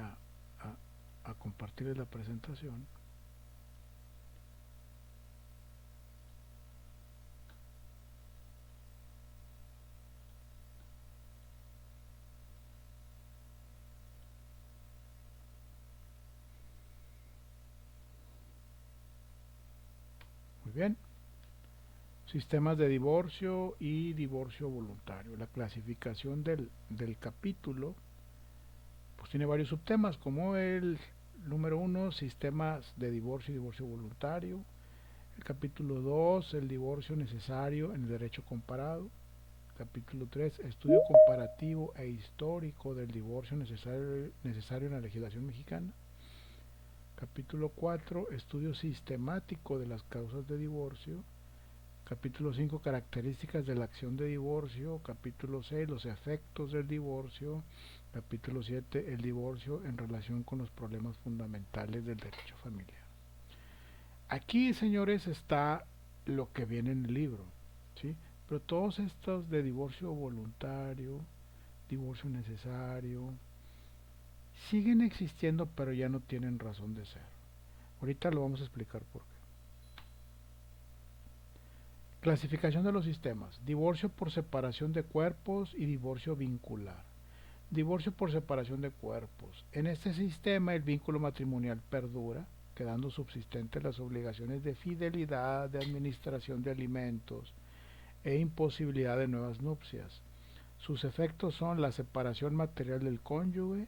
a compartirles la presentación. Muy bien. Sistemas de divorcio y divorcio voluntario. La clasificación del capítulo pues tiene varios subtemas, como el número 1, sistemas de divorcio y divorcio voluntario. El capítulo 2, el divorcio necesario en el derecho comparado. Capítulo 3, estudio comparativo e histórico del divorcio necesario en la legislación mexicana. Capítulo 4, estudio sistemático de las causas de divorcio. Capítulo 5, características de la acción de divorcio. Capítulo 6, los efectos del divorcio. Capítulo 7, el divorcio en relación con los problemas fundamentales del derecho familiar. Aquí, señores, está lo que viene en el libro, ¿sí? Pero todos estos de divorcio voluntario, divorcio necesario, siguen existiendo, pero ya no tienen razón de ser. Ahorita lo vamos a explicar por qué. Clasificación de los sistemas. Divorcio por separación de cuerpos y divorcio vincular. Divorcio por separación de cuerpos. En este sistema el vínculo matrimonial perdura, quedando subsistentes las obligaciones de fidelidad, de administración de alimentos e imposibilidad de nuevas nupcias. Sus efectos son la separación material del cónyuge,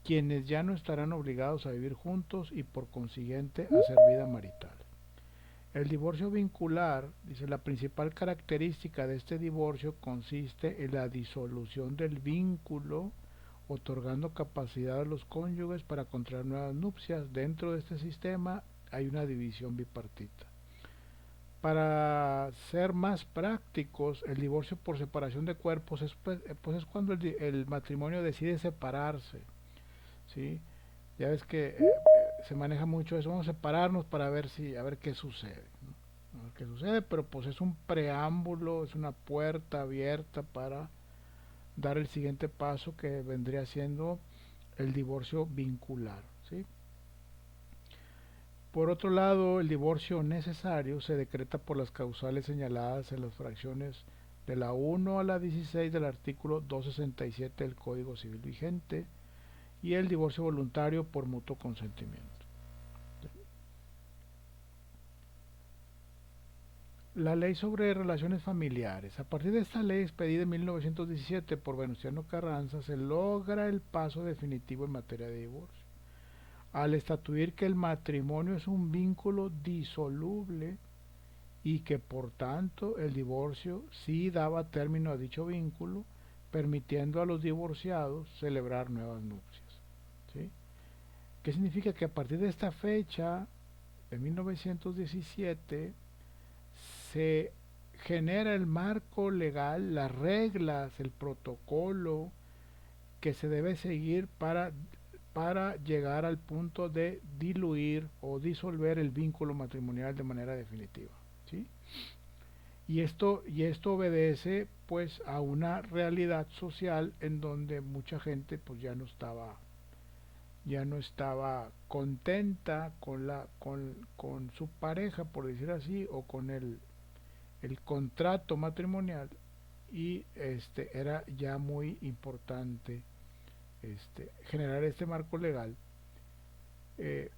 quienes ya no estarán obligados a vivir juntos y por consiguiente a hacer vida marital. El divorcio vincular, dice, la principal característica de este divorcio consiste en la disolución del vínculo, otorgando capacidad a los cónyuges para contraer nuevas nupcias. Dentro de este sistema hay una división bipartita. Para ser más prácticos, el divorcio por separación de cuerpos es cuando el matrimonio decide separarse, ¿sí? Ya ves que se maneja mucho eso, vamos a separarnos para ver a ver qué sucede, ¿no? A ver qué sucede, pero pues es un preámbulo, es una puerta abierta para dar el siguiente paso que vendría siendo el divorcio vincular, ¿sí? Por otro lado, el divorcio necesario se decreta por las causales señaladas en las fracciones de la 1 a la 16 del artículo 267 del Código Civil vigente, y el divorcio voluntario por mutuo consentimiento. La ley sobre relaciones familiares. A partir de esta ley expedida en 1917 por Venustiano Carranza se logra el paso definitivo en materia de divorcio, al estatuir que el matrimonio es un vínculo disoluble y que por tanto el divorcio sí daba término a dicho vínculo, permitiendo a los divorciados celebrar nuevas nupcias, ¿sí? ¿Qué significa? Que a partir de esta fecha, de 1917, se genera el marco legal, las reglas, el protocolo que se debe seguir para llegar al punto de diluir o disolver el vínculo matrimonial de manera definitiva, ¿sí? Y esto obedece pues a una realidad social en donde mucha gente pues ya no estaba contenta con su pareja, por decir así, o con el contrato matrimonial, y era ya muy importante generar este marco legal, eh,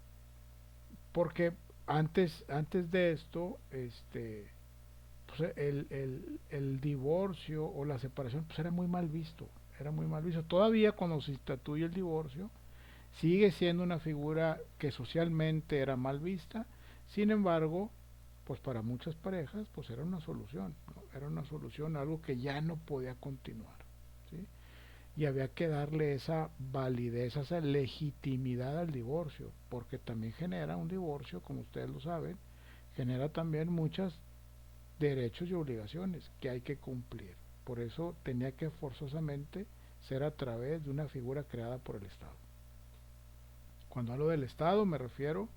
porque antes de esto pues el divorcio o la separación pues era muy mal visto. Todavía cuando se instituye el divorcio sigue siendo una figura que socialmente era mal vista. Sin embargo, pues para muchas parejas pues era una solución, ¿no? Era una solución a algo que ya no podía continuar, ¿sí? Y había que darle esa validez, esa legitimidad al divorcio, porque también genera un divorcio, como ustedes lo saben, genera también muchos derechos y obligaciones que hay que cumplir. Por eso tenía que forzosamente ser a través de una figura creada por el Estado. Cuando hablo del Estado me refiero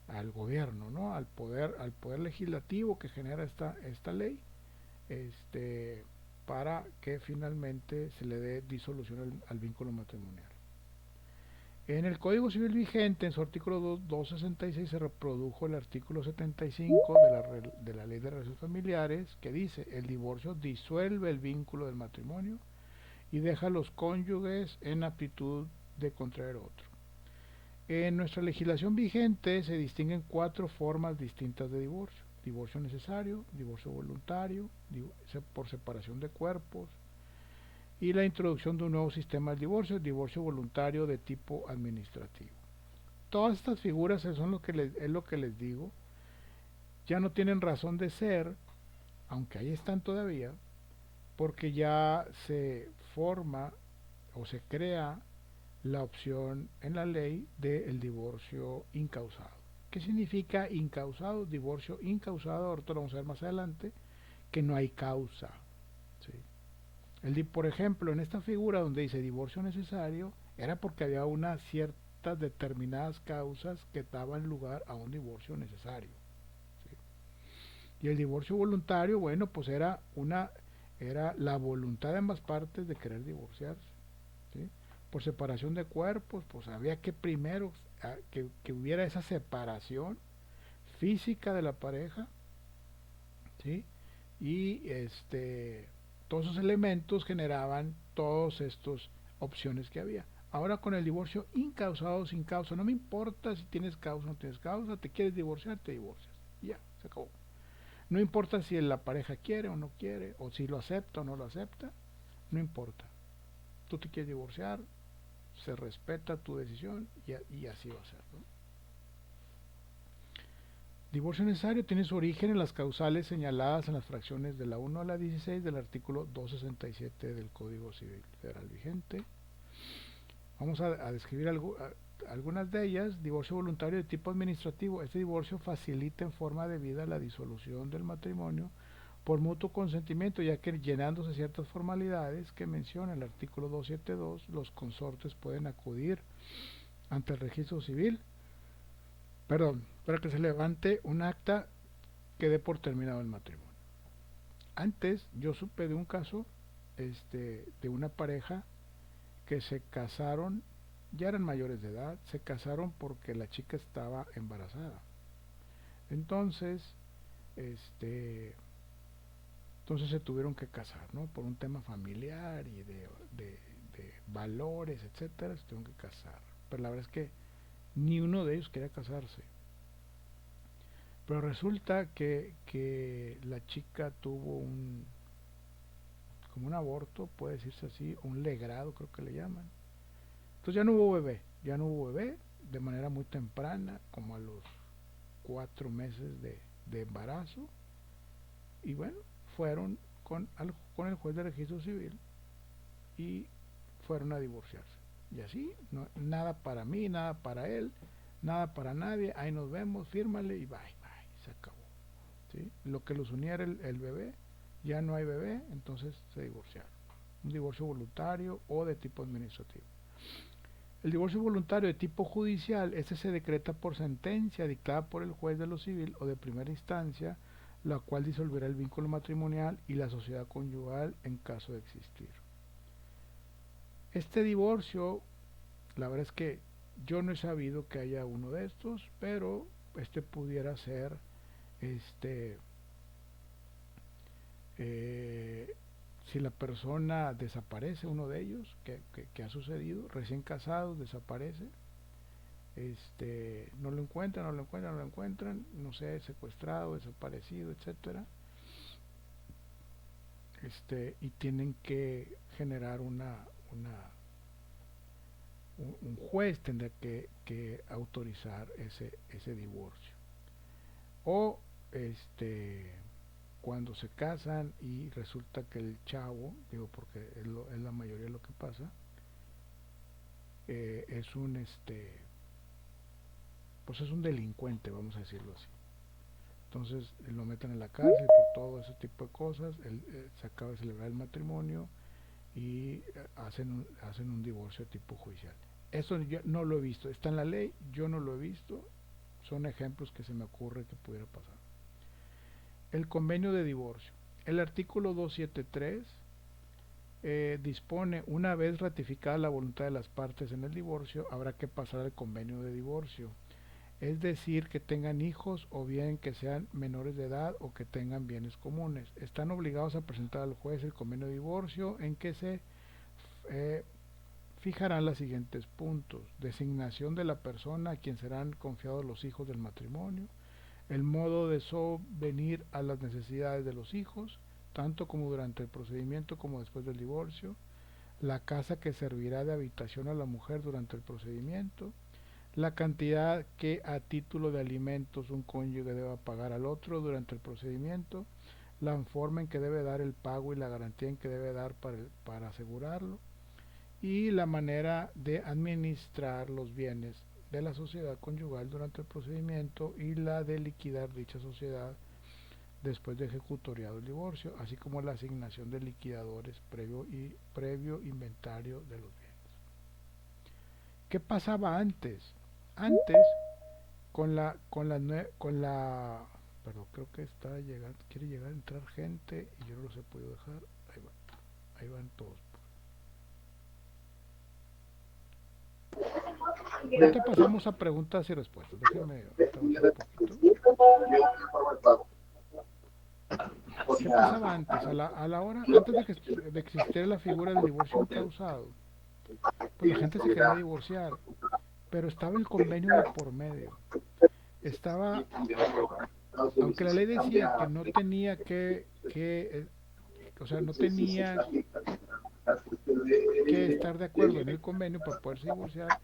al gobierno, ¿no? Al poder legislativo que genera esta ley, este, para que finalmente se le dé disolución al vínculo matrimonial. En el Código Civil vigente, en su artículo 266, se reprodujo el artículo 75 de la Ley de Relaciones Familiares, que dice: el divorcio disuelve el vínculo del matrimonio y deja a los cónyuges en aptitud de contraer otro. En nuestra legislación vigente se distinguen cuatro formas distintas de divorcio: divorcio necesario, divorcio voluntario, por separación de cuerpos, y la introducción de un nuevo sistema del divorcio, el divorcio voluntario de tipo administrativo. Todas estas figuras son es lo que les digo, ya no tienen razón de ser, aunque ahí están todavía, porque ya se forma o se crea la opción en la ley del divorcio incausado. ¿Qué significa incausado? Divorcio incausado, ahorita lo vamos a ver más adelante, que no hay causa. ¿Sí? Por ejemplo, en esta figura donde dice divorcio necesario, era porque había unas ciertas determinadas causas que daban lugar a un divorcio necesario. ¿Sí? Y el divorcio voluntario, bueno, pues era la voluntad de ambas partes de querer divorciarse. ¿Sí? Por separación de cuerpos, pues había que primero que hubiera esa separación física de la pareja, ¿sí? Y todos esos elementos generaban todas estas opciones que había. Ahora con el divorcio incausado o sin causa, no me importa si tienes causa o no tienes causa, te quieres divorciar, te divorcias. Ya, se acabó. No importa si la pareja quiere o no quiere, o si lo acepta o no lo acepta, no importa. Tú te quieres divorciar, se respeta tu decisión y así va a ser, ¿no? Divorcio necesario tiene su origen en las causales señaladas en las fracciones de la 1 a la 16 del artículo 267 del Código Civil Federal vigente. Vamos a describir algunas de ellas. Divorcio voluntario de tipo administrativo. Este divorcio facilita en forma debida la disolución del matrimonio por mutuo consentimiento, ya que llenándose ciertas formalidades que menciona el artículo 272, los consortes pueden acudir ante el registro civil, para que se levante un acta que dé por terminado el matrimonio. Antes yo supe de un caso de una pareja que se casaron, ya eran mayores de edad, se casaron porque la chica estaba embarazada. Entonces, este, entonces se tuvieron que casar, ¿no? Por un tema familiar y de valores, etcétera, se tuvieron que casar. Pero la verdad es que ni uno de ellos quería casarse. Pero resulta que la chica tuvo como un aborto, puede decirse así, un legrado creo que le llaman. Entonces ya no hubo bebé de manera muy temprana, como a los 4 meses de embarazo. Y bueno, fueron con el juez de registro civil y fueron a divorciarse. Y así, no, nada para mí, nada para él, nada para nadie, ahí nos vemos, fírmale y bye, bye, se acabó. ¿Sí? Lo que los unía era el bebé, ya no hay bebé, entonces se divorciaron. Un divorcio voluntario o de tipo administrativo. El divorcio voluntario de tipo judicial, este se decreta por sentencia dictada por el juez de lo civil o de primera instancia, la cual disolverá el vínculo matrimonial y la sociedad conyugal en caso de existir. Este divorcio, la verdad es que yo no he sabido que haya uno de estos, pero este pudiera ser este eh, si la persona desaparece, uno de ellos, que ha sucedido, recién casados, desaparece, no lo encuentran, no lo encuentran, no lo encuentran, no sé, secuestrado, desaparecido, etcétera, y tienen que generar un juez tendrá que autorizar ese divorcio. O cuando se casan y resulta que el chavo, digo porque es la mayoría de lo que pasa, es pues es un delincuente, vamos a decirlo así. Entonces lo meten en la cárcel por todo ese tipo de cosas, se acaba de celebrar el matrimonio y hacen un divorcio tipo judicial. Eso yo no lo he visto, está en la ley, yo no lo he visto, son ejemplos que se me ocurre que pudiera pasar. El convenio de divorcio. El artículo 273 dispone, una vez ratificada la voluntad de las partes en el divorcio, habrá que pasar al convenio de divorcio. Es decir, que tengan hijos o bien que sean menores de edad o que tengan bienes comunes. Están obligados a presentar al juez el convenio de divorcio en que se eh, fijarán los siguientes puntos: designación de la persona a quien serán confiados los hijos del matrimonio, el modo de sovenir a las necesidades de los hijos, tanto como durante el procedimiento como después del divorcio, la casa que servirá de habitación a la mujer durante el procedimiento, la cantidad que a título de alimentos un cónyuge deba pagar al otro durante el procedimiento, la forma en que debe dar el pago y la garantía en que debe dar para asegurarlo, y la manera de administrar los bienes de la sociedad conyugal durante el procedimiento y la de liquidar dicha sociedad después de ejecutoriado el divorcio, así como la asignación de liquidadores previo inventario de los bienes. ¿Qué pasaba antes? Antes, con la, perdón, creo que está llegando, quiere llegar a entrar gente y yo no los he podido dejar. Ahí van todos. Ahorita pasamos a preguntas y respuestas. Déjenme traducir un poquito. ¿Qué pasaba antes? A la hora, antes de existir la figura del divorcio incausado, pues la gente se quería divorciar, pero estaba el convenio de por medio. Estaba, aunque la ley decía que no tenía o sea, no tenía que estar de acuerdo en el convenio para poderse divorciar,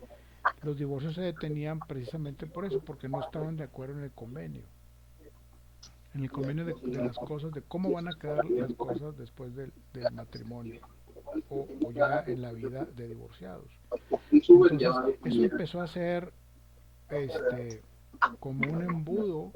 los divorcios se detenían precisamente por eso, porque no estaban de acuerdo en el convenio de las cosas, de cómo van a quedar las cosas después del matrimonio o ya en la vida de divorciados. Entonces, eso empezó a ser este, como un embudo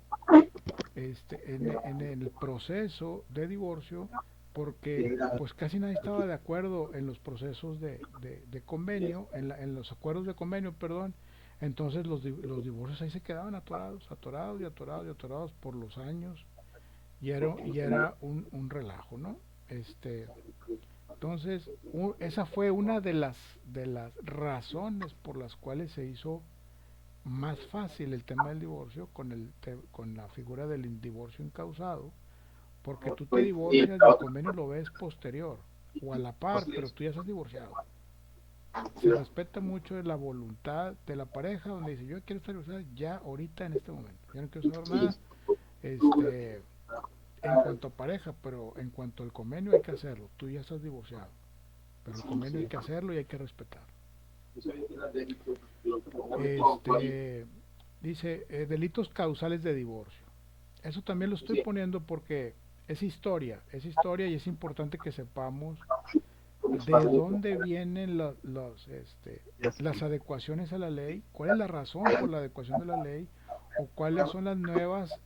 en el proceso de divorcio, porque pues casi nadie estaba de acuerdo en los procesos de convenio, en los acuerdos de convenio, perdón. Entonces los divorcios ahí se quedaban atorados, atorados y atorados y atorados por los años, y era un relajo, ¿no? Entonces, esa fue una de las razones por las cuales se hizo más fácil el tema del divorcio con la figura del divorcio incausado, porque tú te divorcias y el convenio lo ves posterior o a la par, pero tú ya estás divorciado. Se respeta mucho la voluntad de la pareja, donde dice: yo quiero estar divorciada ya ahorita en este momento, yo no quiero saber nada este en cuanto a pareja, pero en cuanto al convenio hay que hacerlo. Tú ya estás divorciado, pero el convenio hay que hacerlo y hay que respetarlo. este Dice, delitos causales de divorcio. Eso también lo estoy poniendo porque es historia y es importante que sepamos de dónde vienen las adecuaciones a la ley, cuál es la razón por la adecuación de la ley, o cuáles son las nuevas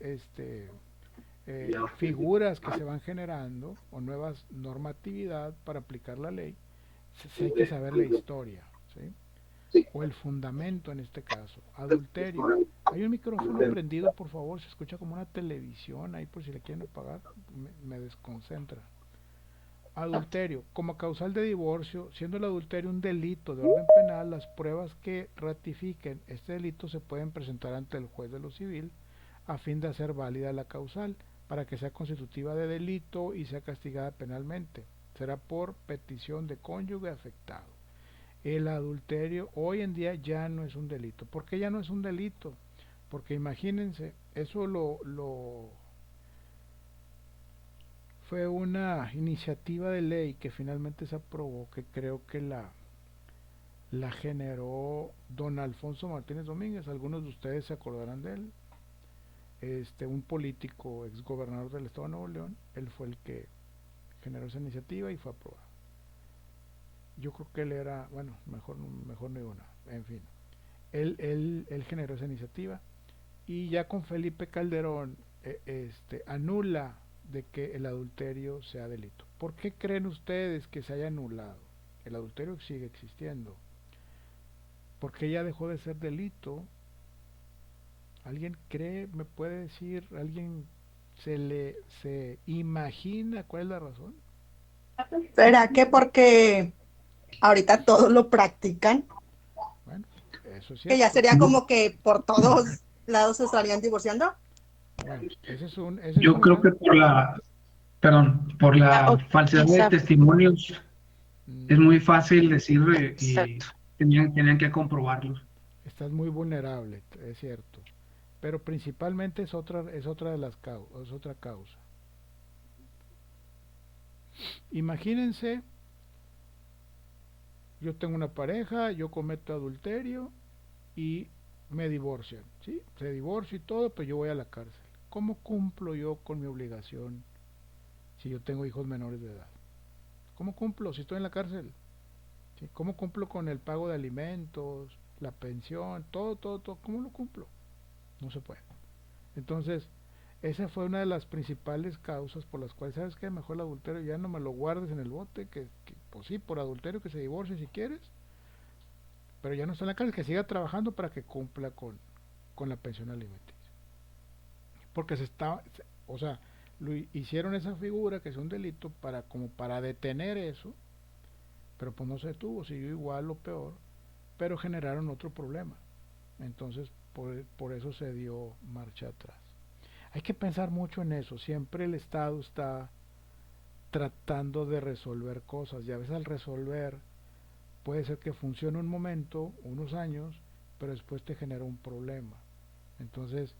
figuras que se van generando o nuevas normatividad para aplicar la ley. Si hay que saber la historia, ¿sí? O el fundamento en este caso. Adulterio. Hay un micrófono prendido, por favor, se escucha como una televisión ahí por si le quieren apagar, me desconcentra. Adulterio. Como causal de divorcio, siendo el adulterio un delito de orden penal, las pruebas que ratifiquen este delito se pueden presentar ante el juez de lo civil a fin de hacer válida la causal para que sea constitutiva de delito y sea castigada penalmente. Será por petición de cónyuge afectado. El adulterio hoy en día ya no es un delito. ¿Por qué ya no es un delito? Porque imagínense, eso lo fue una iniciativa de ley que finalmente se aprobó, que creo que la generó don Alfonso Martínez Domínguez. Algunos de ustedes se acordarán de él. Un político ex gobernador del estado de Nuevo León. Él fue el que generó esa iniciativa y fue aprobada. Yo creo que él era, bueno, mejor no digo nada, en fin. Él generó esa iniciativa y ya con Felipe Calderón anula de que el adulterio sea delito. ¿Por qué creen ustedes que se haya anulado? El adulterio sigue existiendo. Porque ya dejó de ser delito. ¿Alguien cree, me puede decir, alguien se imagina cuál es la razón? ¿Será que porque ahorita todos lo practican? Bueno, eso es Que ya cierto. sería como que por todos lados se estarían divorciando. Bueno, ese es Yo un creo gran... que por Ah, la falsedad de exacto. testimonios es No, muy fácil decir y tenían que comprobarlos. estás muy vulnerable, es cierto. Pero principalmente es otra de las es otra causa. Imagínense, yo tengo una pareja, yo cometo adulterio y me divorcian, ¿sí? Se divorcio y todo, pero yo voy a la cárcel. ¿Cómo cumplo yo con mi obligación si yo tengo hijos menores de edad? ¿Cómo cumplo si estoy en la cárcel? ¿Sí? ¿Cómo cumplo con el pago de alimentos, la pensión, todo, todo, todo? ¿Cómo lo cumplo? No se puede. Entonces, esa fue una de las principales causas por las cuales, ¿sabes qué? Mejor el adulterio ya no me lo guardes en el bote, pues sí, por adulterio que se divorcie si quieres, pero ya no está en la cárcel, que siga trabajando para que cumpla con la pensión alimenticia. Porque o sea, hicieron esa figura que es un delito para como para detener eso, pero pues no se detuvo, siguió igual o peor, pero generaron otro problema. Entonces, por eso se dio marcha atrás. Hay que pensar mucho en eso. Siempre el Estado está tratando de resolver cosas y a veces al resolver puede ser que funcione un momento, unos años, pero después te genera un problema. Entonces,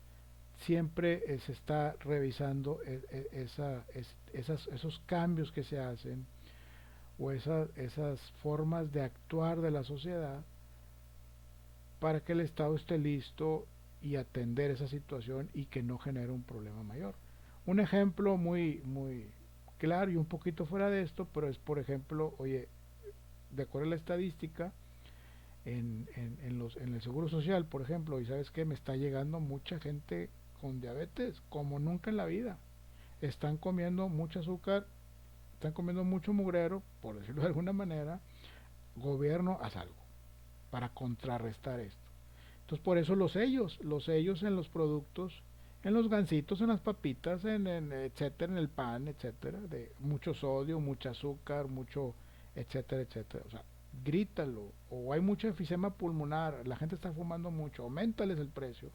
siempre se está revisando esos cambios que se hacen o esas formas de actuar de la sociedad para que el Estado esté listo y atender esa situación y que no genere un problema mayor. Un ejemplo muy claro y un poquito fuera de esto, pero es por ejemplo, oye, de acuerdo a la estadística, en el Seguro Social, por ejemplo, y sabes que me está llegando mucha gente con diabetes, como nunca en la vida. Están comiendo mucho azúcar, están comiendo mucho mugrero, por decirlo de alguna manera. Gobierno, haz algo para contrarrestar esto. Entonces por eso los sellos en los productos, en los gansitos, en las papitas, etcétera, en el pan, etcétera, de mucho sodio, mucho azúcar, mucho, etcétera, etcétera. O sea, grítalo. O hay mucho enfisema pulmonar, la gente está fumando mucho, aumentales el precio.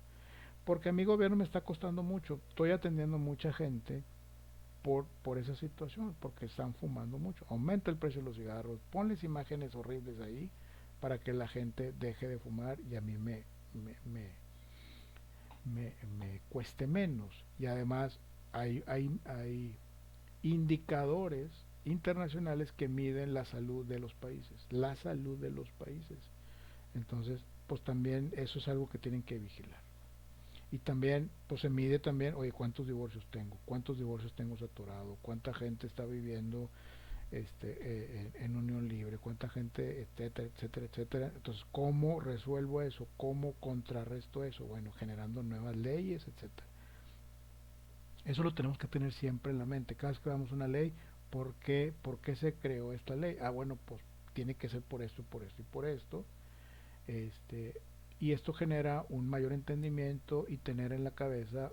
Porque a mi gobierno me está costando mucho. Estoy atendiendo mucha gente por esa situación, porque están fumando mucho. Aumenta el precio de los cigarros, ponles imágenes horribles ahí para que la gente deje de fumar y a mí me, me, me cueste menos. Y además hay indicadores internacionales que miden la salud de los países, la salud de los países. Entonces, pues también eso es algo que tienen que vigilar. Y también, pues se mide también, oye, cuántos divorcios tengo saturado, cuánta gente está viviendo en unión libre, cuánta gente, etcétera, etcétera, etcétera. Entonces, ¿cómo resuelvo eso? ¿Cómo contrarresto eso? Bueno, generando nuevas leyes, etcétera. Eso lo tenemos que tener siempre en la mente. Cada vez que veamos una ley, por qué se creó esta ley? Ah, bueno, pues tiene que ser por esto, por esto y por esto. Este, y esto genera un mayor entendimiento y tener en la cabeza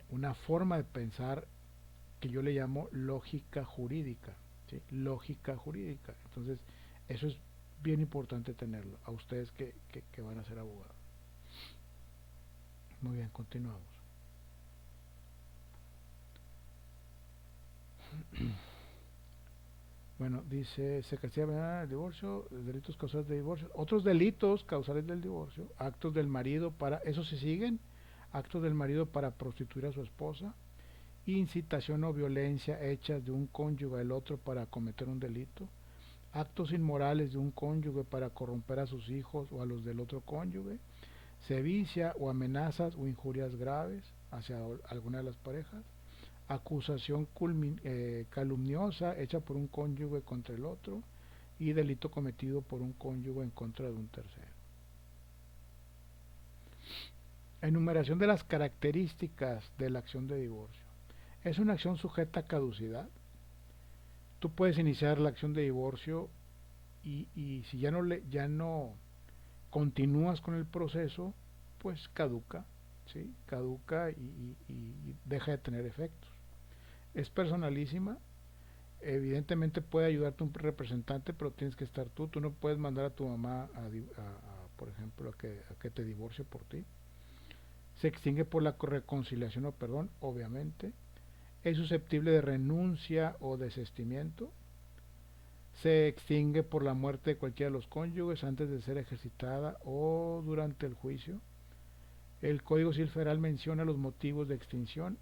una forma de pensar que yo le llamo lógica jurídica, ¿sí? Lógica jurídica. Entonces, eso es bien importante tenerlo, a ustedes que van a ser abogados. Muy bien, continuamos. Bueno, dice, se castiga el divorcio, delitos causales de divorcio. Otros delitos causales del divorcio, actos del marido para, eso se siguen, actos del marido para prostituir a su esposa, incitación o violencia hechas de un cónyuge al otro para cometer un delito, actos inmorales de un cónyuge para corromper a sus hijos o a los del otro cónyuge, sevicia o amenazas o injurias graves hacia alguna de las parejas, acusación calumniosa hecha por un cónyuge contra el otro y delito cometido por un cónyuge en contra de un tercero. Enumeración de las características de la acción de divorcio. Es una acción sujeta a caducidad. Tú puedes iniciar la acción de divorcio y si ya no continúas con el proceso, pues caduca, ¿sí? Caduca y deja de tener efectos. Es personalísima Evidentemente puede ayudarte un representante, pero tienes que estar tú. Tú no puedes mandar a tu mamá por ejemplo, a que te divorcie por ti. Se extingue por la reconciliación o perdón, obviamente. Es susceptible de renuncia o desistimiento. Se extingue por la muerte de cualquiera de los cónyuges antes de ser ejercitada o durante el juicio. El Código Civil Federal menciona los motivos de extinción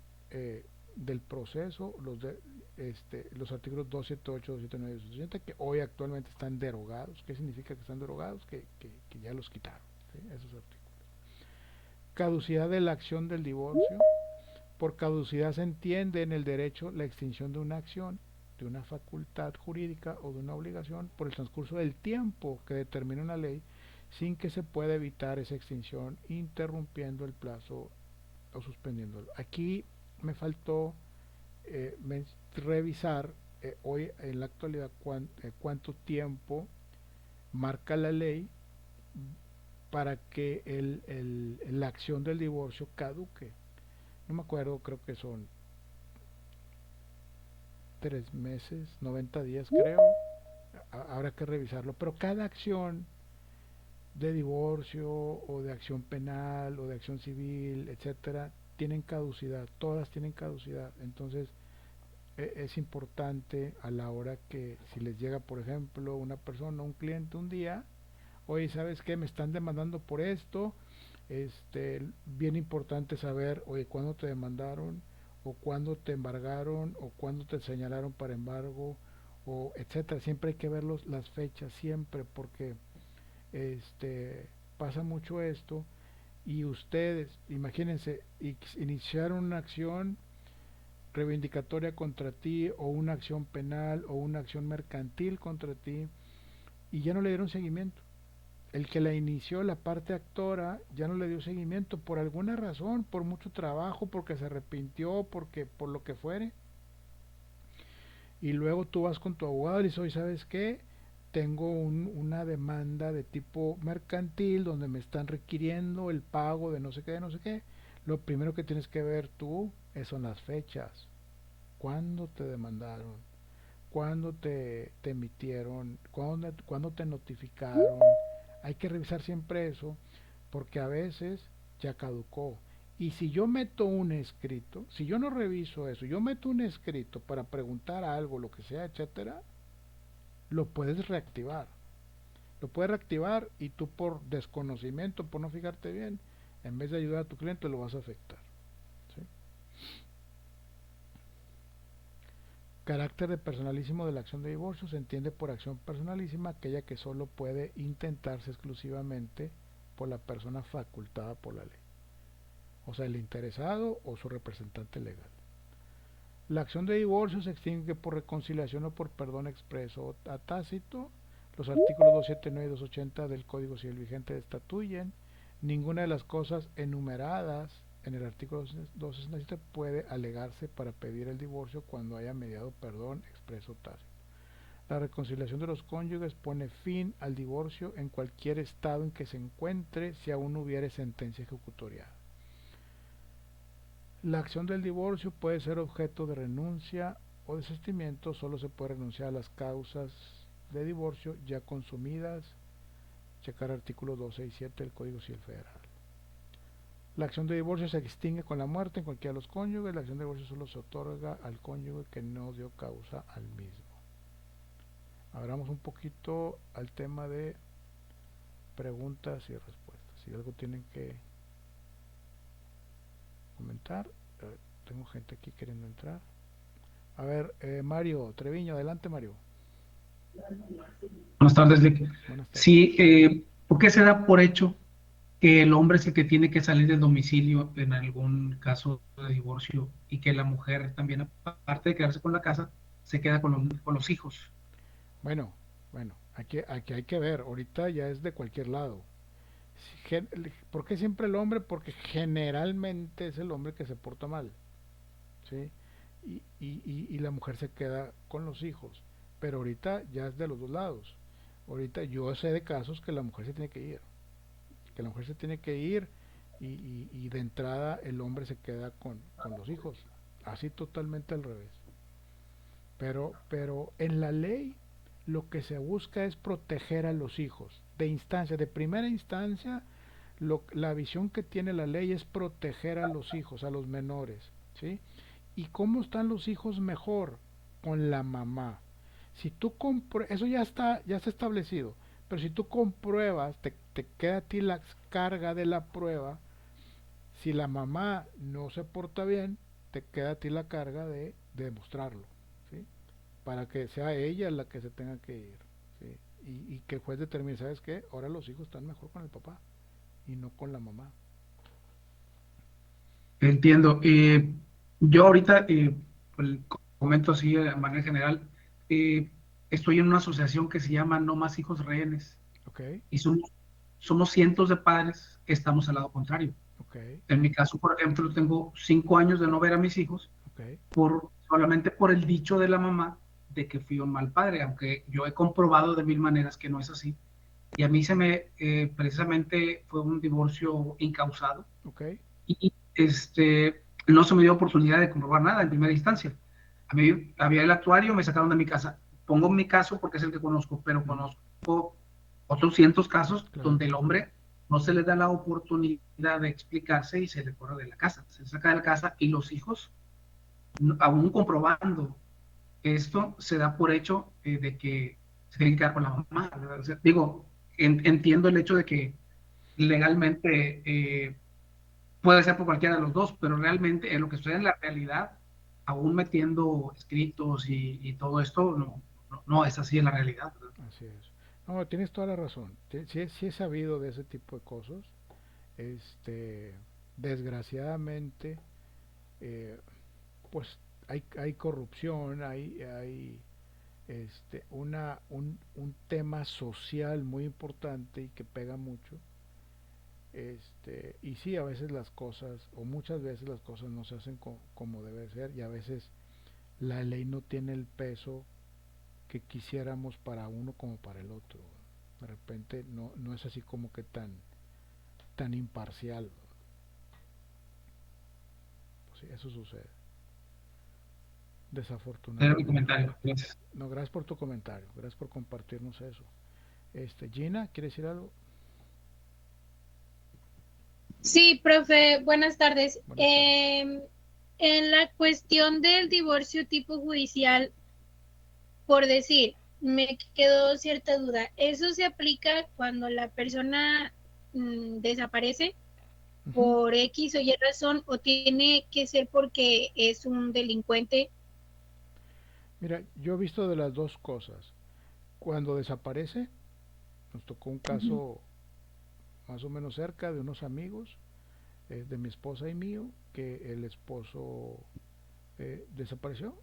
del proceso, los artículos 278, 279 y 280, que hoy actualmente están derogados. ¿Qué significa que están derogados? Que ya los quitaron, ¿sí? Esos artículos. Caducidad de la acción del divorcio. Por caducidad se entiende en el derecho la extinción de una acción, de una facultad jurídica o de una obligación por el transcurso del tiempo que determina una ley, sin que se pueda evitar esa extinción interrumpiendo el plazo o suspendiéndolo. Aquí me faltó revisar hoy en la actualidad cuánto tiempo marca la ley para que la acción del divorcio caduque. No me acuerdo, creo que son 3 meses, 90 días creo. Habrá que revisarlo, pero cada acción de divorcio o de acción penal o de acción civil, etcétera, tienen caducidad, todas tienen caducidad. Entonces es importante a la hora que si les llega, por ejemplo, una persona, un cliente un día, oye, ¿sabes qué? Me están demandando por esto. Bien importante saber, oye, cuándo te demandaron, o cuándo te embargaron, o cuándo te señalaron para embargo, o etcétera. Siempre hay que ver las fechas, siempre, porque pasa mucho esto. Y ustedes, imagínense, iniciaron una acción reivindicatoria contra ti, o una acción penal, o una acción mercantil contra ti, y ya no le dieron seguimiento. El que la inició, la parte actora, ya no le dio seguimiento por alguna razón, por mucho trabajo, porque se arrepintió, porque por lo que fuere. Y luego tú vas con tu abogado y dices, oye, ¿sabes qué? Tengo una demanda de tipo mercantil donde me están requiriendo el pago de no sé qué, de no sé qué. Lo primero que tienes que ver tú son las fechas. ¿Cuándo te demandaron? ¿Cuándo te emitieron? ¿Cuándo te notificaron? Hay que revisar siempre eso, porque a veces ya caducó. Y si yo meto un escrito, si yo no reviso eso, yo meto un escrito para preguntar algo, lo que sea, etcétera, lo puedes reactivar. Lo puedes reactivar y tú por desconocimiento, por no fijarte bien, en vez de ayudar a tu cliente lo vas a afectar. ¿Sí? Carácter de personalísimo de la acción de divorcio se entiende por acción personalísima aquella que solo puede intentarse exclusivamente por la persona facultada por la ley, o sea, el interesado o su representante legal. La acción de divorcio se extingue por reconciliación o por perdón expreso o a tácito. Los artículos 279 y 280 del Código Civil vigente estatuyen. Ninguna de las cosas enumeradas en el artículo 267 puede alegarse para pedir el divorcio cuando haya mediado perdón expreso o tácito. La reconciliación de los cónyuges pone fin al divorcio en cualquier estado en que se encuentre si aún no hubiere sentencia ejecutoriada. La acción del divorcio puede ser objeto de renuncia o desistimiento, solo se puede renunciar a las causas de divorcio ya consumidas, checar artículo 267 del Código Civil Federal. La acción de divorcio se extingue con la muerte en cualquiera de los cónyuges, la acción de divorcio solo se otorga al cónyuge que no dio causa al mismo. Abramos un poquito al tema de preguntas y respuestas. Si algo tienen que comentar, tengo gente aquí queriendo entrar. A ver, Mario Treviño, adelante Mario. Buenas tardes, Vic. Buenas tardes. Sí, ¿por qué se da por hecho que el hombre es el que tiene que salir del domicilio en algún caso de divorcio y que la mujer también, aparte de quedarse con la casa, se queda con los hijos? Bueno, aquí hay que ver, ahorita ya es de cualquier lado. ¿Por qué siempre el hombre? Porque generalmente es el hombre que se porta mal, ¿sí? Y la mujer se queda con los hijos. Pero ahorita ya es de los dos lados. Ahorita yo sé de casos que la mujer se tiene que ir. Que la mujer se tiene que ir y de entrada el hombre se queda con los hijos. Así totalmente al revés. Pero en la ley lo que se busca es proteger a los hijos. De primera instancia, la visión que tiene la ley es proteger a los hijos, a los menores, ¿sí? ¿Y cómo están los hijos mejor? Con la mamá. Si tú eso ya está establecido, pero si tú compruebas, te queda a ti la carga de la prueba. Si la mamá no se porta bien, te queda a ti la carga de demostrarlo, ¿sí? Para que sea ella la que se tenga que ir, ¿sí? Y que el juez determine, ¿sabes qué? Ahora los hijos están mejor con el papá y no con la mamá. Entiendo. Yo ahorita, pues, comento así de manera general, eh, estoy en una asociación que se llama No Más Hijos Rehenes ¿Ok? y somos cientos de padres que estamos al lado contrario. ¿Ok? En mi caso, por ejemplo, tengo 5 años de no ver a mis hijos ¿Ok? solamente por el dicho de la mamá de que fui un mal padre, aunque yo he comprobado de mil maneras que no es así. Y a mí precisamente fue un divorcio incausado ¿Ok? y no se me dio oportunidad de comprobar nada en primera instancia. A mí había el actuario, me sacaron de mi casa. Pongo mi caso porque es el que conozco, pero Mm, conozco otros cientos casos claro. donde el hombre no se le da la oportunidad de explicarse y se le corre de la casa, se saca de la casa y los hijos, aún comprobando esto, se da por hecho de que se tienen que quedar con la mamá. O sea, digo, entiendo el hecho de que legalmente puede ser por cualquiera de los dos, pero realmente en lo que sucede en la realidad, aún metiendo escritos y todo esto, no es así en la realidad, ¿verdad? Así es. No, tienes toda la razón. Sí he sabido de ese tipo de cosas. Este, desgraciadamente, eh, pues hay corrupción, hay un tema social muy importante y que pega mucho. Y sí, a veces las cosas, o muchas veces las cosas no se hacen como debe ser, y a veces la ley no tiene el peso que quisiéramos para uno como para el otro. De repente no es así como que tan imparcial. Pues sí, eso sucede, Era mi desafortunadamente. comentario. Gracias. No, gracias por tu comentario, gracias por compartirnos eso. Gina, ¿quieres decir algo? Sí, profe, buenas tardes. Buenas tardes. En la cuestión del divorcio tipo judicial, por decir, me quedó cierta duda. ¿Eso se aplica cuando la persona desaparece Ujú. por X o Y razón o tiene que ser porque es un delincuente? Mira, yo he visto de las dos cosas. Cuando desaparece, nos tocó un Ujú. caso más o menos cerca de unos amigos, de mi esposa y mío, que el esposo desapareció.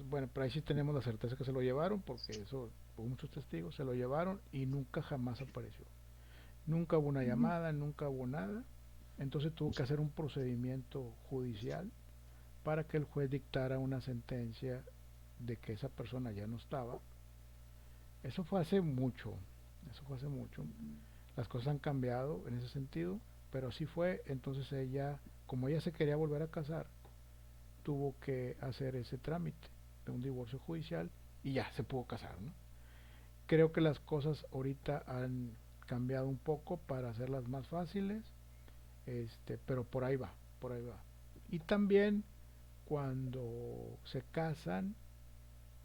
Bueno, pero ahí sí tenemos la certeza que se lo llevaron, porque eso hubo muchos testigos, se lo llevaron y nunca jamás apareció. Nunca hubo una llamada, nunca hubo nada. Entonces tuvo que hacer un procedimiento judicial para que el juez dictara una sentencia de que esa persona ya no estaba. Eso fue hace mucho, eso fue hace mucho. Las cosas han cambiado en ese sentido, pero así fue. Entonces ella, como ella se quería volver a casar, tuvo que hacer ese trámite de un divorcio judicial y ya se pudo casar, ¿no? Creo que las cosas ahorita han cambiado un poco para hacerlas más fáciles, pero por ahí va, por ahí va. Y también cuando se casan,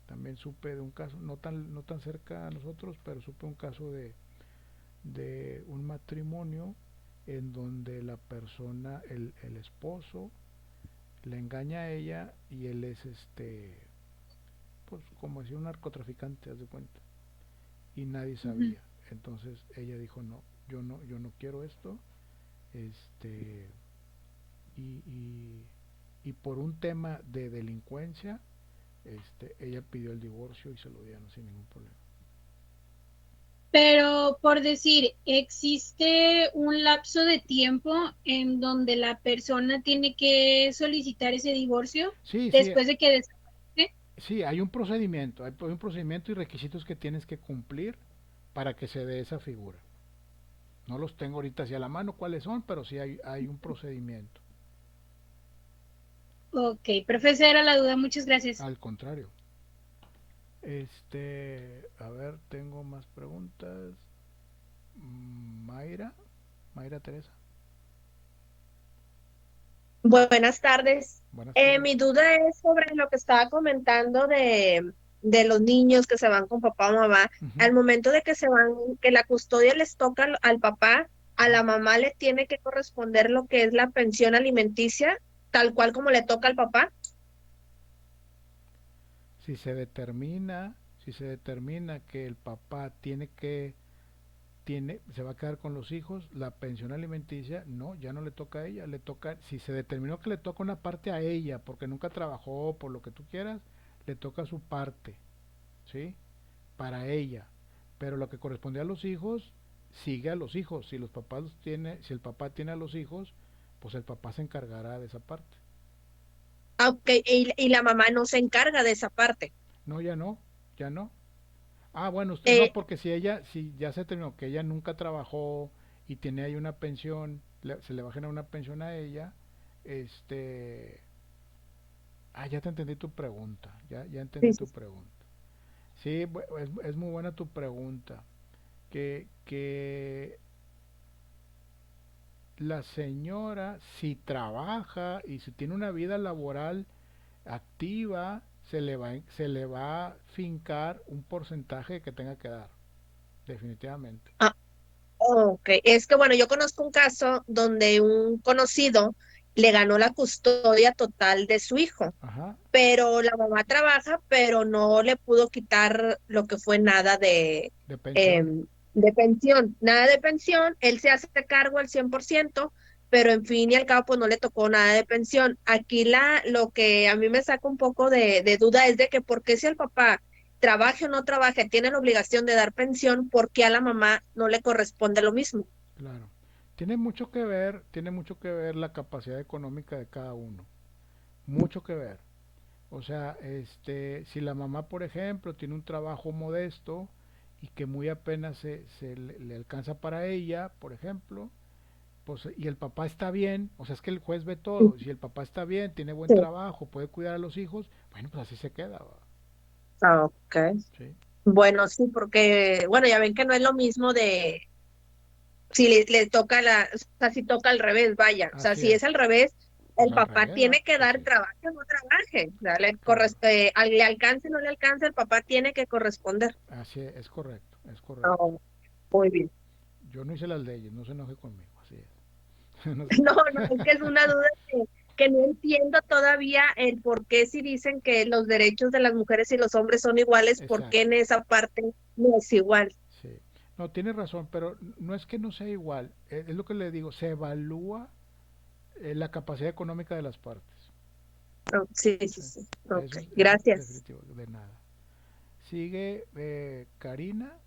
también supe de un caso, no tan cerca a nosotros, pero supe un caso de un matrimonio en donde la persona, el esposo, le engaña a ella y él es pues como decir un narcotraficante, haz de cuenta, y nadie Ujú. sabía. Entonces ella dijo no, yo no quiero esto, este, y, y por un tema de delincuencia, ella pidió el divorcio y se lo dieron sin ningún problema. Pero por decir, ¿existe un lapso de tiempo en donde la persona tiene que solicitar ese divorcio Sí, sí, después de que desaparece? sí, hay un procedimiento y requisitos que tienes que cumplir para que se dé esa figura. No los tengo ahorita hacia la mano cuáles son, pero sí hay un procedimiento. Ok, profesora, la duda, muchas gracias. Al contrario. A ver, tengo más preguntas. Mayra, Mayra Teresa, Buenas tardes. buenas tardes. Mi duda es sobre lo que estaba comentando de los niños que se van con papá o mamá. Ujú. Al momento de que se van, que la custodia les toca al papá, a la mamá le tiene que corresponder lo que es la pensión alimenticia, tal cual como le toca al papá. Si se determina, si se determina que el papá se va a quedar con los hijos, la pensión alimenticia, no, ya no le toca a ella, le toca, si se determinó que le toca una parte a ella, porque nunca trabajó, por lo que tú quieras, le toca su parte, ¿sí? Para ella. Pero lo que corresponde a los hijos, sigue a los hijos. Si los papás si el papá tiene a los hijos, pues el papá se encargará de esa parte. Ah, ok, y la mamá no se encarga de esa parte. No, ya no, ya no. Ah, bueno, usted no, Eh, porque si ya se terminó que ella nunca trabajó y tiene ahí una pensión, se le va a generar una pensión a ella, este, ya te entendí tu pregunta, ya sí, entendí sí, tu pregunta. Sí, es muy buena tu pregunta, que la señora, si trabaja y si tiene una vida laboral activa, se le va a fincar un porcentaje que tenga que dar, definitivamente. sí. Ok, es que bueno, yo conozco un caso donde un conocido le ganó la custodia total de su hijo, Ajá, pero la mamá trabaja, pero no le pudo quitar lo que fue nada de pensión. em, de pensión, nada de pensión, él se hace cargo al 100%, pero en fin y al cabo pues no le tocó nada de pensión. Aquí lo que a mí me saca un poco de duda es de que por qué si el papá trabaje o no trabaje, tiene la obligación de dar pensión, ¿por qué a la mamá no le corresponde lo mismo? Claro. Tiene mucho que ver la capacidad económica de cada uno. Mucho que ver. O sea, si la mamá, por ejemplo, tiene un trabajo modesto y que muy apenas le alcanza para ella, por ejemplo, pues, y el papá está bien, o sea, es que el juez ve todo. Si el papá está bien, tiene buen Sí, trabajo, puede cuidar a los hijos, bueno, pues así se queda, ¿va? ok. Sí, Bueno, sí, porque, bueno, ya ven que no es lo mismo de si le toca o sea, si toca al revés, vaya, o sea, así si es es. al revés, Pues el al papá revés, tiene ¿va? que Pues dar sí, trabajo o no trabaje, o sea, claro. le alcance o no le alcance, el papá tiene que corresponder. Así es correcto, es correcto. Oh, muy bien. Yo no hice las leyes, no se enoje conmigo, así es. No No, no, es que es una duda que no entiendo todavía el por qué si dicen que los derechos de las mujeres y los hombres son iguales, por qué en Exacto, esa parte no es igual. sí. No, tiene razón, pero no es que no sea igual, es lo que le digo, se evalúa la capacidad económica de las partes. Oh, sí, sí, Sí. sí. Eso Ok, es gracias. definitivo, de nada. Sigue Karina.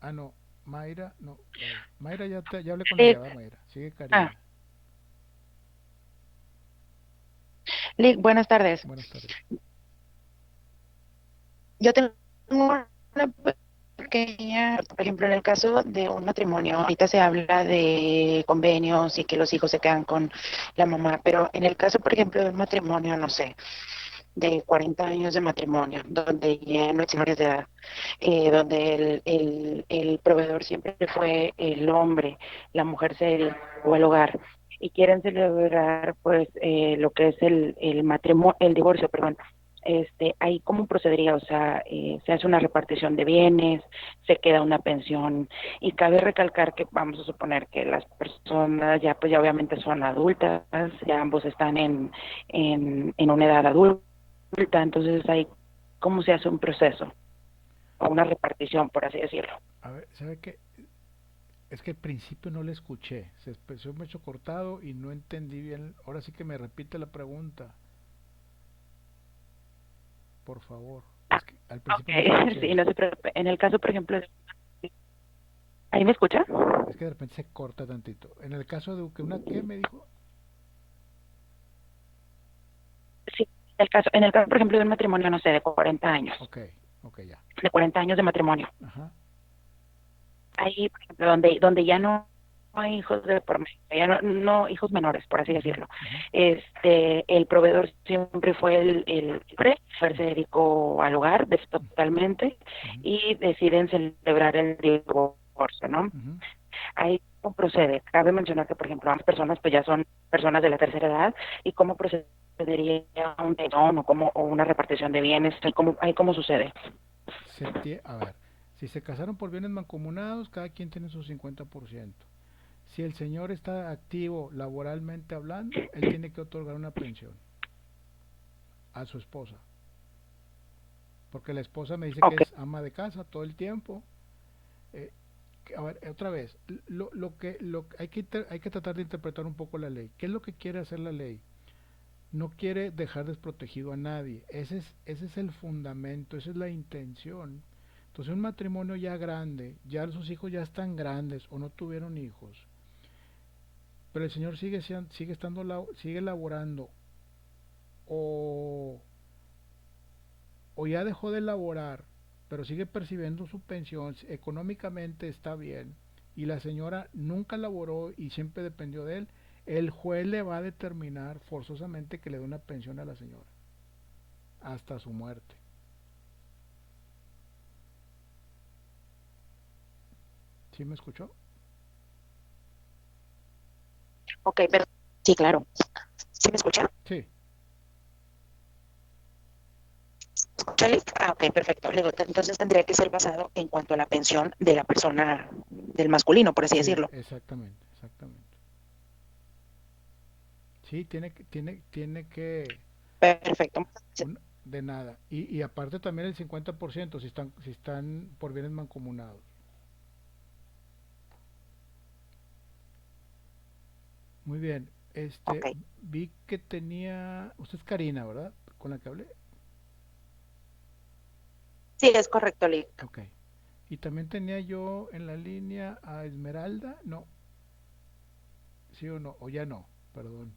Ah, no, Mayra, no. Mayra ya hablé con ella, Lick, ¿verdad, Mayra? Sigue ah, Karina. Lick, buenas tardes. Buenas tardes. Yo tengo una pequeña, por ejemplo, en el caso de un matrimonio, ahorita se habla de convenios y que los hijos se quedan con la mamá, pero en el caso, por ejemplo, de un matrimonio, no sé, de 40 años de matrimonio, donde ya no hay menores de edad, donde el proveedor siempre fue el hombre, la mujer se dedicó al hogar y quieren celebrar pues lo que es el matrimonio, el divorcio, perdón. Ahí cómo procedería, o sea, se hace una repartición de bienes, se queda una pensión y cabe recalcar que vamos a suponer que las personas ya pues ya obviamente son adultas, ya ambos están en una edad adulta, entonces ahí cómo se hace un proceso o una repartición, por así decirlo. A ver, ¿sabe qué? Es que al principio no le escuché, se expresó mucho cortado y no entendí bien. Ahora sí que me repite la pregunta, por favor. Es que al principio no Ok, escuché. sí, no se preocupe. En el caso, por ejemplo, ¿ahí me escucha? Es que de repente se corta tantito. En el caso de que una, ¿qué me dijo? Sí, en el caso, por ejemplo, de un matrimonio, no sé, de 40 años, Ok, ok, ya. de 40 años de matrimonio. Ajá. Ahí, por ejemplo, donde ya no hay hijos de por medio, ya no hijos menores, por así Ujú, decirlo. ujú, El proveedor siempre fue el hombre, se dedicó al hogar totalmente ujú, y deciden celebrar el divorcio, ¿no? ujú. Ahí cómo procede. Cabe mencionar que, por ejemplo, ambas personas pues ya son personas de la tercera edad y cómo procedería un perdón o una repartición de bienes, ahí cómo sucede. A ver, si se casaron por bienes mancomunados, cada quien tiene su 50%. Si el señor está activo laboralmente hablando, él tiene que otorgar una pensión a su esposa, porque la esposa me dice que Ok, es ama de casa todo el tiempo. Eh, a ver, otra vez, hay que tratar de interpretar un poco la ley. ¿Qué es lo que quiere hacer la ley? No quiere dejar desprotegido a nadie. Ese es el fundamento, esa es la intención. Entonces un matrimonio ya grande, ya sus hijos ya están grandes o no tuvieron hijos, pero el señor sigue laborando o, o ya dejó de laborar, pero sigue percibiendo su pensión, económicamente está bien, y la señora nunca laboró y siempre dependió de él, el juez le va a determinar forzosamente que le dé una pensión a la señora hasta su muerte. ¿Sí me escuchó? ok, pero sí, claro. ¿Sí me escucha? Sí, ¿Escucha, Lick? Ah, ok, perfecto. Le digo, entonces tendría que ser basado en cuanto a la pensión de la persona, del masculino, por así sí, decirlo. exactamente, exactamente. Sí, tiene que Perfecto. de nada. Y aparte también el 50% si están por bienes mancomunados. Muy bien. Ok. Vi que tenía, usted es Karina, ¿verdad? Con la que hablé. Sí, es correcto, Lick. Ok. Y también tenía yo en la línea a Esmeralda, no, sí o no, o ya no, perdón.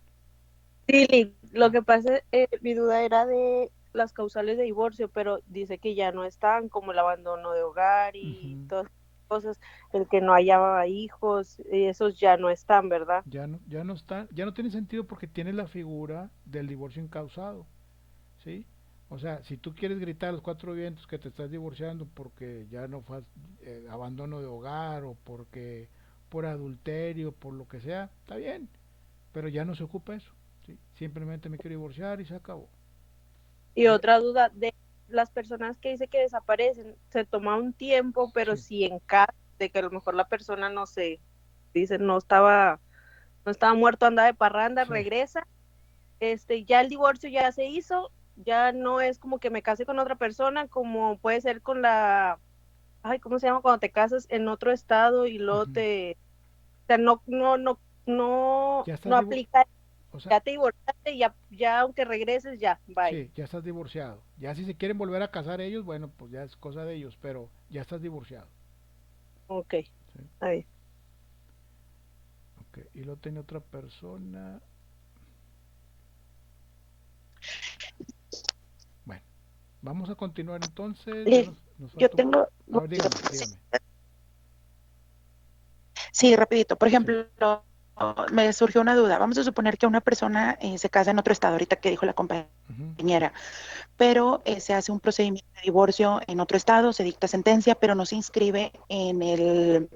Sí, Lick, lo Ah, que pasa, mi duda era de las causales de divorcio, pero dice que ya no están, como el abandono de hogar y ujú. todas esas cosas, el que no haya hijos, esos ya no están, ¿verdad? Ya no está, ya no tiene sentido porque tiene la figura del divorcio incausado, ¿sí? O sea, si tú quieres gritar a los cuatro vientos que te estás divorciando porque ya no fue abandono de hogar o porque por adulterio, por lo que sea, está bien, pero ya no se ocupa eso, ¿sí? Simplemente me quiero divorciar y se acabó. Y Ya, otra duda de las personas que dice que desaparecen, se toma un tiempo, pero sí. si en caso de que a lo mejor la persona no se dice no estaba muerto, andaba de parranda, Sí, regresa, ya el divorcio ya se hizo, ya no es como que me case con otra persona, como puede ser con ¿cómo se llama? Cuando te casas en otro estado y luego ujú. o sea, no, Ya estás no aplica, o sea, ya te divorciaste, ya aunque regreses, ya, bye. sí, ya estás divorciado. Ya si se quieren volver a casar ellos, bueno, pues ya es cosa de ellos, pero ya estás divorciado. Ok, ¿Sí? ahí. Ok, y lo tiene otra persona. Bueno, vamos a continuar entonces. Ya Lick, nos yo falta un... tengo, A ver, dígame, dígame. sí, rapidito. Por Sí. ejemplo, me surgió una duda. Vamos a suponer que una persona se casa en otro estado, ahorita que dijo la Ujú, compañera, pero se hace un procedimiento de divorcio en otro estado, se dicta sentencia, pero no se inscribe en el,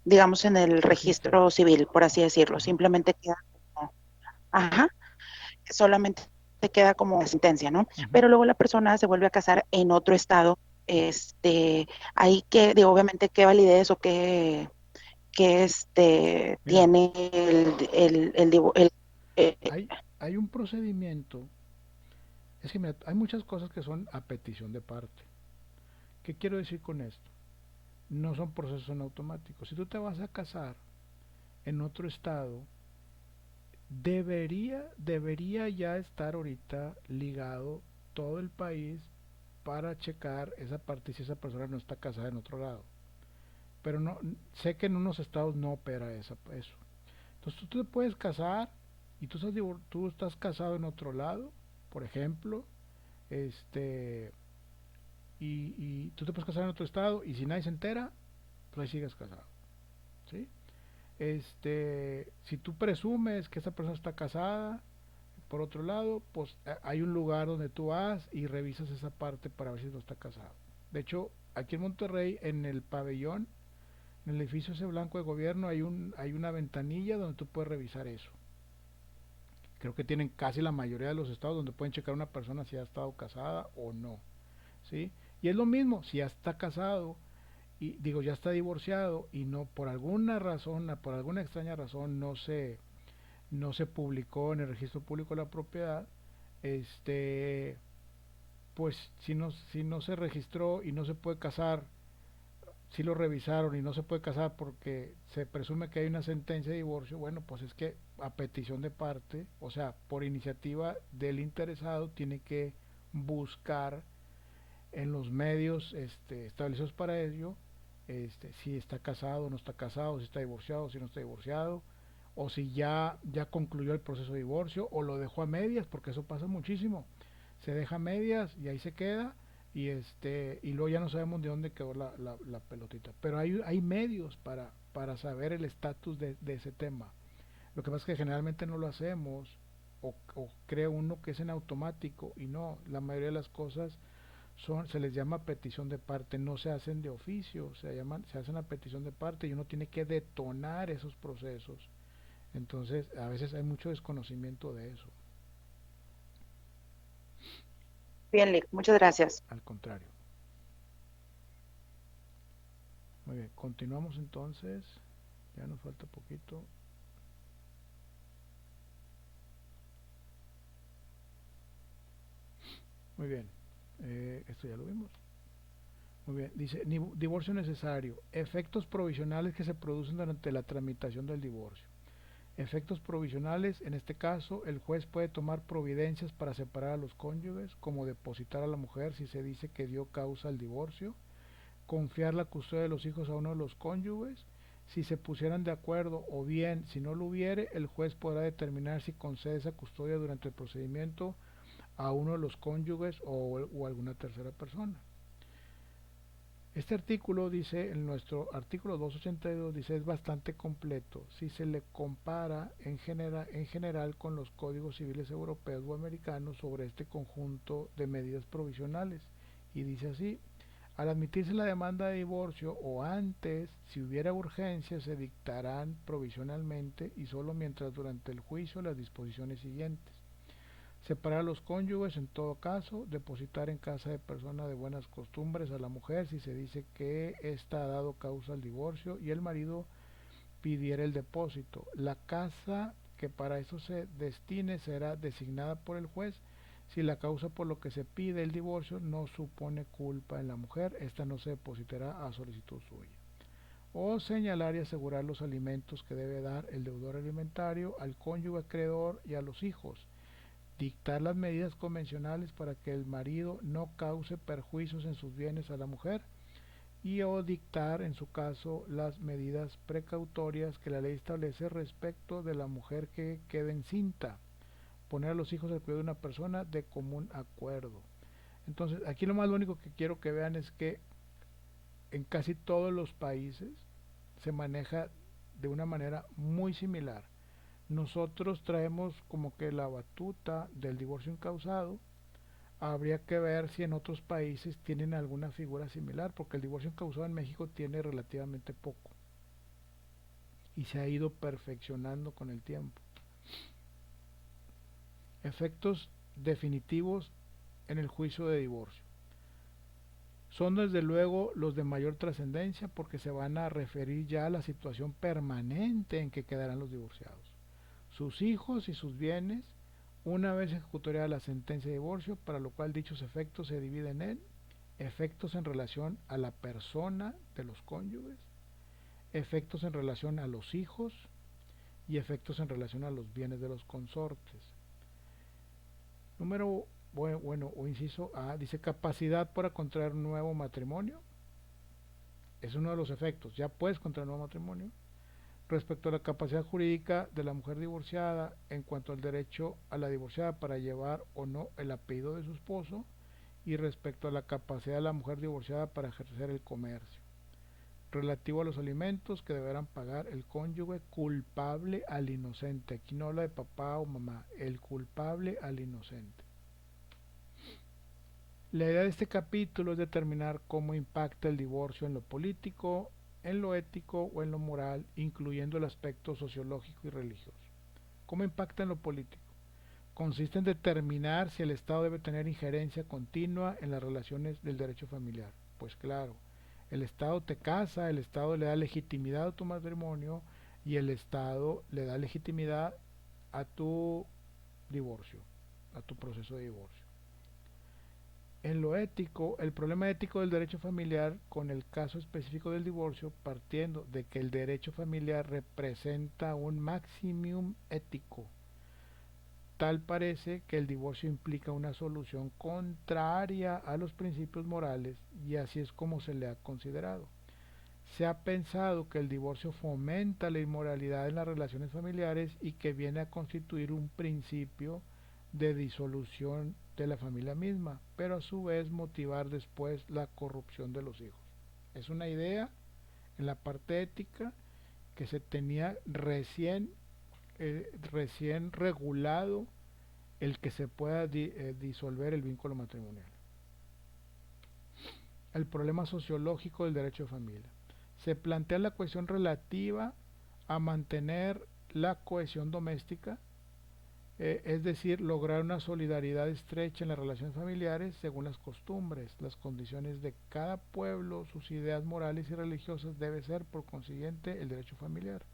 digamos, en el registro. registro civil, por así decirlo. Ajá. Simplemente queda como, ajá, solamente queda como sentencia, ¿no? Ujú. Pero luego la persona se vuelve a casar en otro estado, ahí que, digo, obviamente, qué validez o qué Mira, tiene eh, hay un procedimiento. Es que mira, hay muchas cosas que son a petición de parte. ¿Qué quiero decir con esto? No son procesos en automático. Si tú te vas a casar en otro estado, debería ya estar ahorita ligado todo el país para checar esa parte si esa persona no está casada en otro lado. Pero no, sé que en unos estados no opera eso. Entonces tú te puedes casar y tú estás casado en otro lado, por ejemplo, este, y tú te puedes casar en otro estado y si nadie se entera, pues ahí sigues casado, ¿sí? Si tú presumes que esa persona está casada, por otro lado, pues hay un lugar donde tú vas y revisas esa parte para ver si no está casado. De hecho, aquí en Monterrey, en el pabellón, en el edificio ese blanco de gobierno, hay una ventanilla donde tú puedes revisar eso. Creo que tienen casi la mayoría de los estados donde pueden checar a una persona si ha estado casada o no, ¿sí? Y es lo mismo, si ya está casado, y digo, ya está divorciado y no, por alguna razón, por alguna extraña razón, no se publicó en el registro público de la propiedad, pues si no se registró y no se puede casar, si lo revisaron y no se puede casar porque se presume que hay una sentencia de divorcio, bueno, pues es que a petición de parte, o sea, por iniciativa del interesado, tiene que buscar en los medios establecidos para ello, si está casado o no está casado, si está divorciado o si no está divorciado, o si ya concluyó el proceso de divorcio o lo dejó a medias, porque eso pasa muchísimo. Se deja a medias y ahí se queda y luego ya no sabemos de dónde quedó la pelotita. Pero hay medios para saber el estatus de ese tema. Lo que pasa es que generalmente no lo hacemos o cree uno que es en automático y no, la mayoría de las cosas se les llama petición de parte, no se hacen de oficio, se hacen a petición de parte y uno tiene que detonar esos procesos. Entonces, a veces hay mucho desconocimiento de eso. Bien, Lick, muchas gracias. Al contrario. Muy bien, continuamos entonces. Ya nos falta poquito. Muy bien, esto ya lo vimos. Muy bien, dice, divorcio necesario. Efectos provisionales que se producen durante la tramitación del divorcio. Efectos provisionales, en este caso, el juez puede tomar providencias para separar a los cónyuges, como depositar a la mujer si se dice que dio causa al divorcio, confiar la custodia de los hijos a uno de los cónyuges, si se pusieran de acuerdo o bien, si no lo hubiere, el juez podrá determinar si concede esa custodia durante el procedimiento a uno de los cónyuges o alguna tercera persona. Este artículo dice, en nuestro artículo 282, dice es bastante completo si se le compara en general con los códigos civiles europeos o americanos sobre este conjunto de medidas provisionales. Y dice así, al admitirse la demanda de divorcio o antes, si hubiera urgencia, se dictarán provisionalmente y solo mientras durante el juicio las disposiciones siguientes. Separar a los cónyuges en todo caso, depositar en casa de persona de buenas costumbres a la mujer si se dice que ésta ha dado causa al divorcio y el marido pidiera el depósito. La casa que para eso se destine será designada por el juez. Si la causa por lo que se pide el divorcio no supone culpa en la mujer, esta no se depositará a solicitud suya. O señalar y asegurar los alimentos que debe dar el deudor alimentario al cónyuge acreedor y a los hijos. Dictar las medidas convencionales para que el marido no cause perjuicios en sus bienes a la mujer y o dictar en su caso las medidas precautorias que la ley establece respecto de la mujer que quede encinta, poner a los hijos al cuidado de una persona de común acuerdo. Entonces aquí lo único que quiero que vean es que en casi todos los países se maneja de una manera muy similar. Nosotros traemos como que la batuta del divorcio incausado. Habría que ver si en otros países tienen alguna figura similar, porque el divorcio incausado en México tiene relativamente poco y se ha ido perfeccionando con el tiempo. Efectos definitivos en el juicio de divorcio. Son desde luego los de mayor trascendencia porque se van a referir ya a la situación permanente en que quedarán los divorciados, sus hijos y sus bienes, una vez ejecutoriada la sentencia de divorcio, para lo cual dichos efectos se dividen en efectos en relación a la persona de los cónyuges, efectos en relación a los hijos y efectos en relación a los bienes de los consortes. Número o inciso A, dice capacidad para contraer nuevo matrimonio. Es uno de los efectos, ya puedes contraer nuevo matrimonio. Respecto a la capacidad jurídica de la mujer divorciada en cuanto al derecho a la divorciada para llevar o no el apellido de su esposo, y respecto a la capacidad de la mujer divorciada para ejercer el comercio. relativo a los alimentos que deberán pagar el cónyuge culpable al inocente. Aquí no habla de papá o mamá, el culpable al inocente. La idea de este capítulo es determinar cómo impacta el divorcio en lo político, en lo ético o en lo moral, incluyendo el aspecto sociológico y religioso. ¿Cómo impacta en lo político? Consiste en determinar si el Estado debe tener injerencia continua en las relaciones del derecho familiar. Pues claro, el Estado te casa, el Estado le da legitimidad a tu matrimonio y el Estado le da legitimidad a tu divorcio, a tu proceso de divorcio. En lo ético, el problema ético del derecho familiar con el caso específico del divorcio, partiendo de que el derecho familiar representa un maximum ético. Tal parece que el divorcio implica una solución contraria a los principios morales y así es como se le ha considerado. Se ha pensado que el divorcio fomenta la inmoralidad en las relaciones familiares y que viene a constituir un principio de disolución de la familia misma, pero a su vez motivar después la corrupción de los hijos. Es una idea en la parte ética que se tenía recién regulado el que se pueda disolver el vínculo matrimonial. El problema sociológico del derecho de familia. Se plantea la cuestión relativa a mantener la cohesión doméstica, es decir, lograr una solidaridad estrecha en las relaciones familiares según las costumbres, las condiciones de cada pueblo, sus ideas morales y religiosas, debe ser por consiguiente el derecho familiar.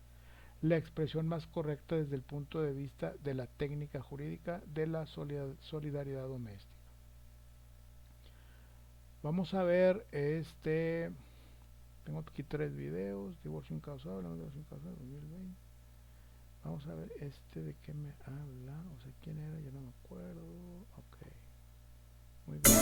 La expresión más correcta desde el punto de vista de la técnica jurídica de la solidaridad doméstica. Vamos a ver tengo aquí 3 videos, divorcio incausado, 2020. Vamos a ver de qué me habla, o sea, quién era, yo no me acuerdo. Ok, muy bien.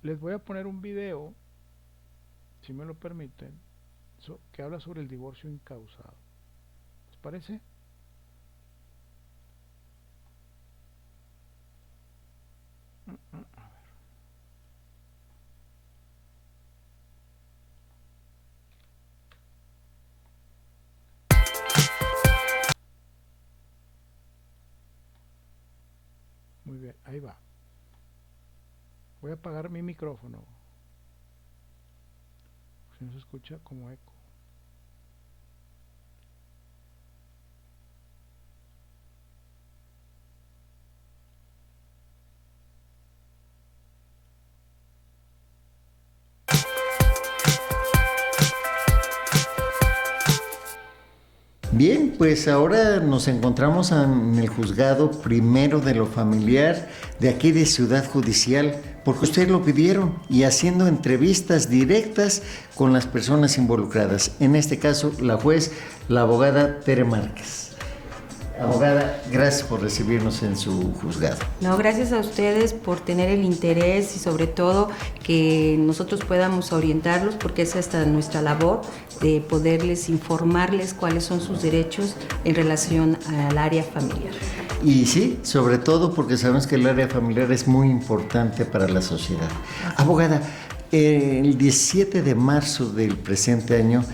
Les voy a poner un video, si me lo permiten, que habla sobre el divorcio incausado. ¿Les parece? A ver. Muy bien, ahí va. Voy a apagar mi micrófono, si no se escucha como eco. Bien, pues ahora nos encontramos en el juzgado primero de lo familiar de aquí de Ciudad Judicial, porque ustedes lo pidieron, y haciendo entrevistas directas con las personas involucradas. En este caso, la juez, la abogada Tere Márquez. Abogada, gracias por recibirnos en su juzgado. No, gracias a ustedes por tener el interés y sobre todo que nosotros podamos orientarlos, porque es hasta nuestra labor de poderles informarles cuáles son sus derechos en relación al área familiar. Y sí, sobre todo porque sabemos que el área familiar es muy importante para la sociedad. Abogada, el 17 de marzo del presente año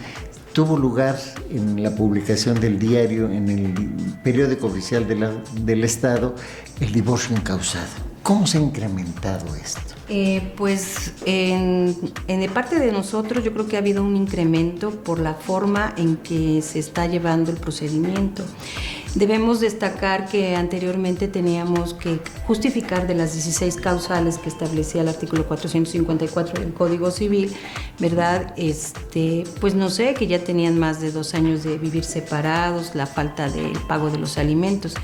tuvo lugar en la publicación del diario, en el periódico oficial del Estado, el divorcio incausado. ¿Cómo se ha incrementado esto? Pues de parte de nosotros yo creo que ha habido un incremento por la forma en que se está llevando el procedimiento. Debemos destacar que anteriormente teníamos que justificar de las 16 causales que establecía el artículo 454 del Código Civil, ¿verdad? Pues no sé, que ya tenían más de 2 años de vivir separados, la falta del pago de los alimentos.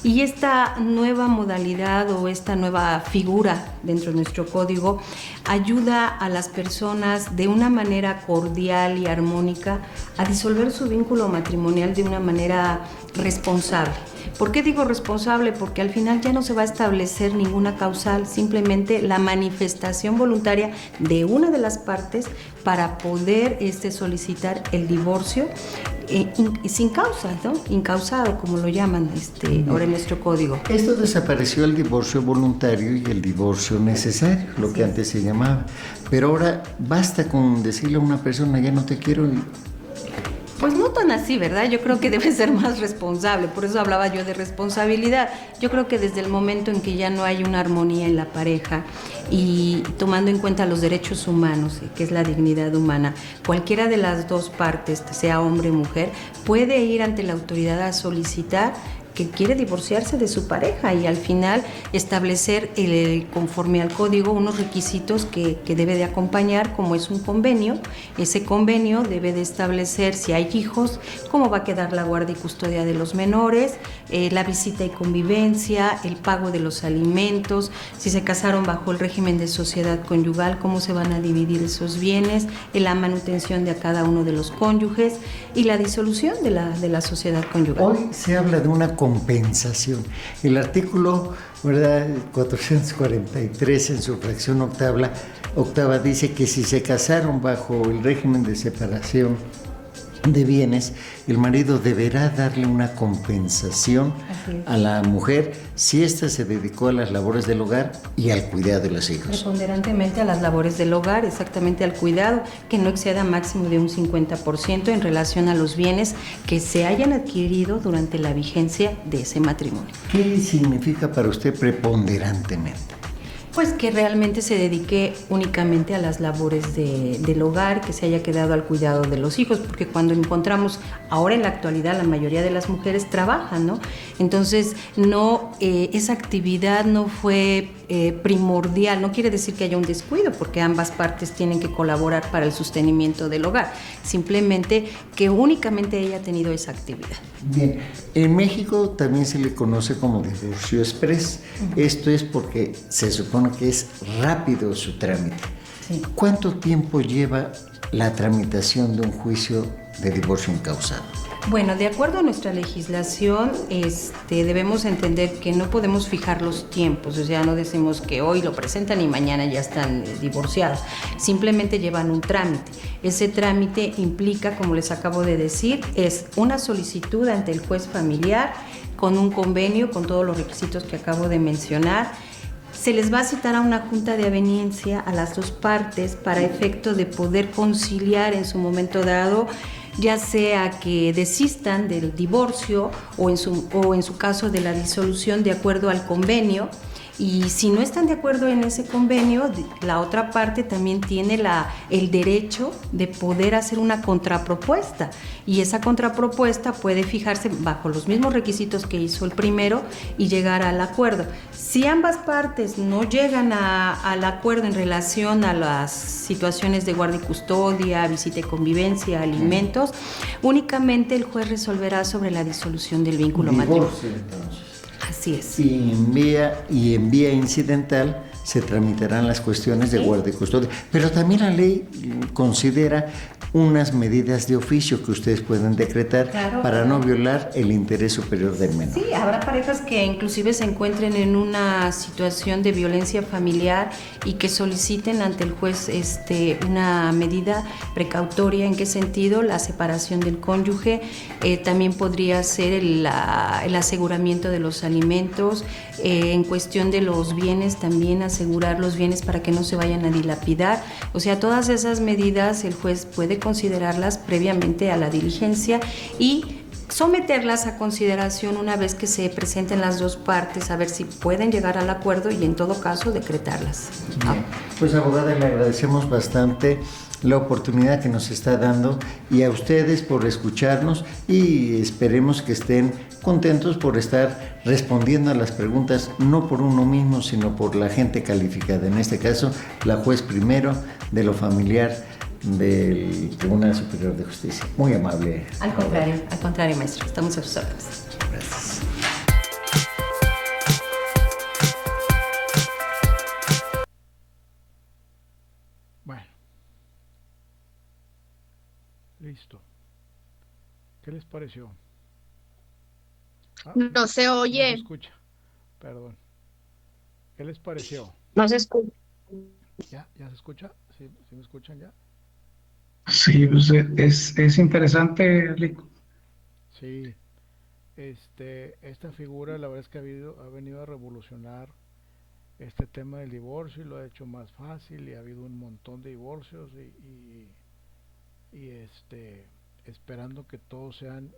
Y esta nueva modalidad o esta nueva figura dentro de nuestro código ayuda a las personas de una manera cordial y armónica a disolver su vínculo matrimonial de una manera responsable. ¿Por qué digo responsable? Porque al final ya no se va a establecer ninguna causal, simplemente la manifestación voluntaria de una de las partes para poder solicitar el divorcio sin causa, ¿no? Incausado, como lo llaman ahora en nuestro código. Esto desapareció el divorcio voluntario y el divorcio necesario, lo que antes se llamaba. Pero ahora basta con decirle a una persona, ya no te quiero. Pues no tan así, ¿verdad? Yo creo que debe ser más responsable, por eso hablaba yo de responsabilidad. Yo creo que desde el momento en que ya no hay una armonía en la pareja y tomando en cuenta los derechos humanos, que es la dignidad humana, cualquiera de las dos partes, sea hombre o mujer, puede ir ante la autoridad a solicitar que quiere divorciarse de su pareja y al final establecer conforme al código unos requisitos que debe de acompañar, como es un convenio. Ese convenio debe de establecer si hay hijos, cómo va a quedar la guardia y custodia de los menores, la visita y convivencia, el pago de los alimentos, si se casaron bajo el régimen de sociedad conyugal, cómo se van a dividir esos bienes, la manutención de a cada uno de los cónyuges y la disolución de la sociedad conyugal. Hoy se habla de una compensación. El artículo, ¿verdad?, 443 en su fracción octava dice que si se casaron bajo el régimen de separación de bienes, el marido deberá darle una compensación a la mujer si ésta se dedicó a las labores del hogar y al cuidado de los hijos. Preponderantemente a las labores del hogar, exactamente al cuidado, que no exceda máximo de un 50% en relación a los bienes que se hayan adquirido durante la vigencia de ese matrimonio. ¿Qué significa para usted preponderantemente? Pues que realmente se dedique únicamente a las labores del hogar, que se haya quedado al cuidado de los hijos, porque cuando encontramos, ahora en la actualidad la mayoría de las mujeres trabajan, ¿no? Entonces esa actividad no fue primordial, no quiere decir que haya un descuido, porque ambas partes tienen que colaborar para el sostenimiento del hogar, simplemente que únicamente ella ha tenido esa actividad. Bien, en México también se le conoce como divorcio express. Esto es porque se supone que es rápido su trámite. Sí. ¿Cuánto tiempo lleva la tramitación de un juicio de divorcio incausado? Bueno, de acuerdo a nuestra legislación, debemos entender que no podemos fijar los tiempos, o sea, no decimos que hoy lo presentan y mañana ya están divorciados, simplemente llevan un trámite. Ese trámite implica, como les acabo de decir, es una solicitud ante el juez familiar con un convenio, con todos los requisitos que acabo de mencionar. Se les va a citar a una junta de aveniencia a las dos partes para efecto de poder conciliar en su momento dado, ya sea que desistan del divorcio o en su caso de la disolución de acuerdo al convenio. Y si no están de acuerdo en ese convenio, la otra parte también tiene el derecho de poder hacer una contrapropuesta. Y esa contrapropuesta puede fijarse bajo los mismos requisitos que hizo el primero y llegar al acuerdo. Si ambas partes no llegan al acuerdo en relación a las situaciones de guardia y custodia, visita y convivencia, alimentos, únicamente el juez resolverá sobre la disolución del vínculo matrimonial. Así es. Y en vía incidental se tramitarán las cuestiones de guardia y custodia. Pero también la ley considera unas medidas de oficio que ustedes pueden decretar para no violar el interés superior del menor. Sí, habrá parejas que inclusive se encuentren en una situación de violencia familiar y que soliciten ante el juez una medida precautoria. ¿En qué sentido? La separación del cónyuge, también podría ser el aseguramiento de los alimentos, en cuestión de los bienes también asegurar los bienes para que no se vayan a dilapidar. O sea, todas esas medidas el juez puede considerarlas previamente a la diligencia y someterlas a consideración una vez que se presenten las dos partes, a ver si pueden llegar al acuerdo y en todo caso decretarlas. Bien. Pues abogada, le agradecemos bastante la oportunidad que nos está dando y a ustedes por escucharnos y esperemos que estén contentos por estar respondiendo a las preguntas no por uno mismo sino por la gente calificada, en este caso la juez primero de lo familiar del Tribunal Superior de Justicia. Muy amable. Al contrario, maestro, estamos a sus órdenes. Gracias. Bueno. Listo. ¿Qué les pareció? No se oye. No se escucha. Perdón. ¿Qué les pareció? No se escucha. ¿Ya se escucha? ¿Sí me escuchan ya? Sí, pues es interesante, Sí, esta figura la verdad es que ha venido a revolucionar este tema del divorcio y lo ha hecho más fácil y ha habido un montón de divorcios y esperando que todos sean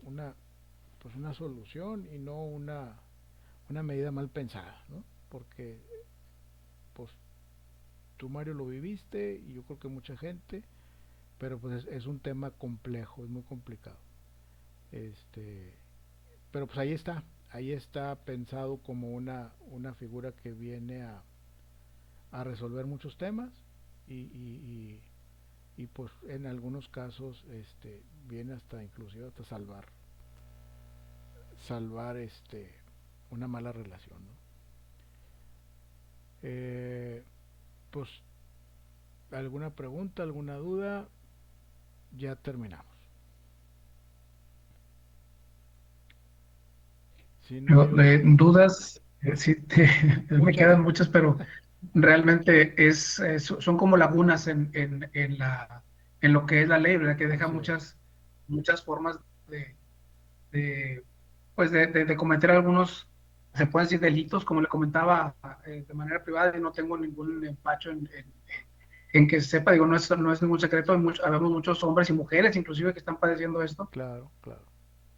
pues una solución y no una medida mal pensada, ¿no? Porque pues tú, Mario, lo viviste y yo creo que mucha gente, pero pues es un tema complejo, es muy complicado. Este, pero pues ahí está pensado como una figura que viene a resolver muchos temas y pues en algunos casos viene hasta inclusive hasta salvar una mala relación, ¿no? Pues alguna pregunta, alguna duda, ya terminamos. Si no hay Dudas, sí, me muchas. quedan muchas, pero realmente son como lagunas en lo que es la ley, ¿verdad? Que deja Así es. muchas formas de, pues de cometer algunos, se pueden decir delitos, como le comentaba de manera privada, y no tengo ningún empacho en que se sepa, digo, no es ningún secreto, habemos muchos hombres y mujeres inclusive que están padeciendo esto. Claro, claro.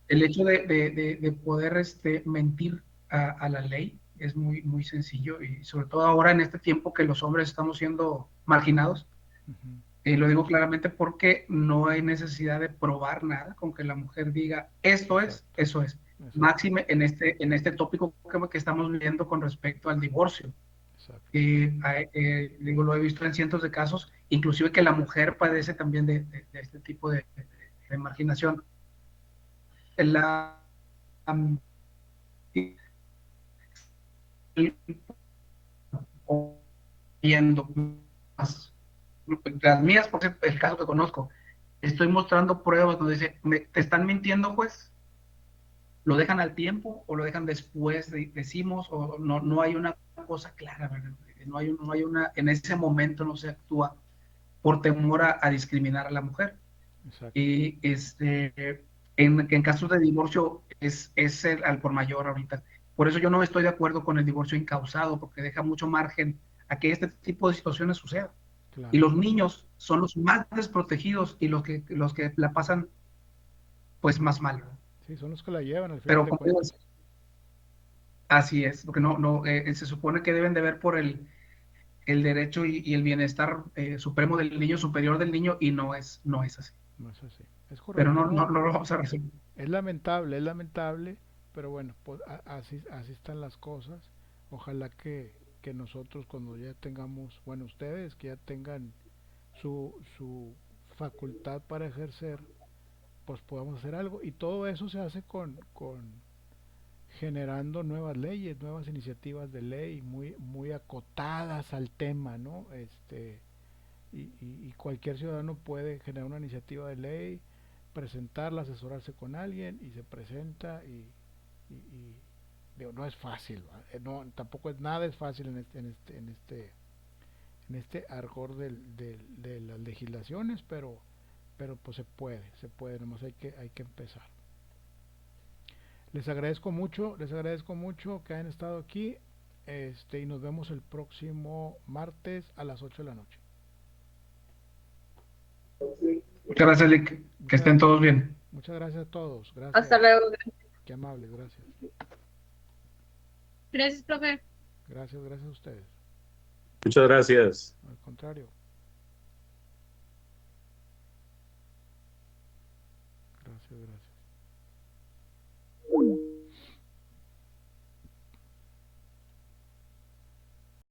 El hecho de poder mentir a la ley es muy, muy sencillo, y sobre todo ahora en este tiempo que los hombres estamos siendo marginados. Ujú. Lo digo claramente porque no hay necesidad de probar nada, con que la mujer diga esto es, Exacto, eso es. exacto, Máxime en este tópico que estamos viendo con respecto al divorcio. exacto. Digo, lo he visto en cientos de casos, inclusive que la mujer padece también de este tipo de marginación. La, am, viendo las mías, porque el caso que conozco, estoy mostrando pruebas donde dice, ¿te están mintiendo, juez? ¿Lo dejan al tiempo o lo dejan después, decimos, o no hay una cosa clara, ¿verdad? No hay una, en ese momento no se actúa por temor a discriminar a la mujer. Exacto. Y en casos de divorcio es el al por mayor ahorita. Por eso yo no estoy de acuerdo con el divorcio incausado, porque deja mucho margen a que este tipo de situaciones sucedan. Y Claro. los niños son los más desprotegidos y los que la pasan pues más mal. Sí, son los que la llevan al final Pero de como digo, cuentas. así es, porque se supone que deben de ver por el derecho y el bienestar supremo del niño, superior del niño, y no es así. No es así. Es Pero correcto, no ¿no? lo vamos a resolver. Es lamentable, pero bueno, pues así están las cosas. Ojalá que nosotros cuando ya tengamos, bueno, ustedes que ya tengan su facultad para ejercer, pues podamos hacer algo. Y todo eso se hace con generando nuevas leyes, nuevas iniciativas de ley muy acotadas al tema, ¿no? Y cualquier ciudadano puede generar una iniciativa de ley, presentarla, asesorarse con alguien y se presenta y digo, no es fácil, no, tampoco es nada es fácil en este argor de las legislaciones, pero pues se puede, nomás hay que empezar. Les agradezco mucho que hayan estado aquí, y nos vemos el próximo martes a las 8 de la noche. Muchas gracias, Lick. Que Muchas estén gracias. todos bien. Muchas gracias a todos. Gracias. Hasta luego. Qué amables, gracias. Gracias, profe. Gracias a ustedes. Muchas gracias. Al contrario. Gracias.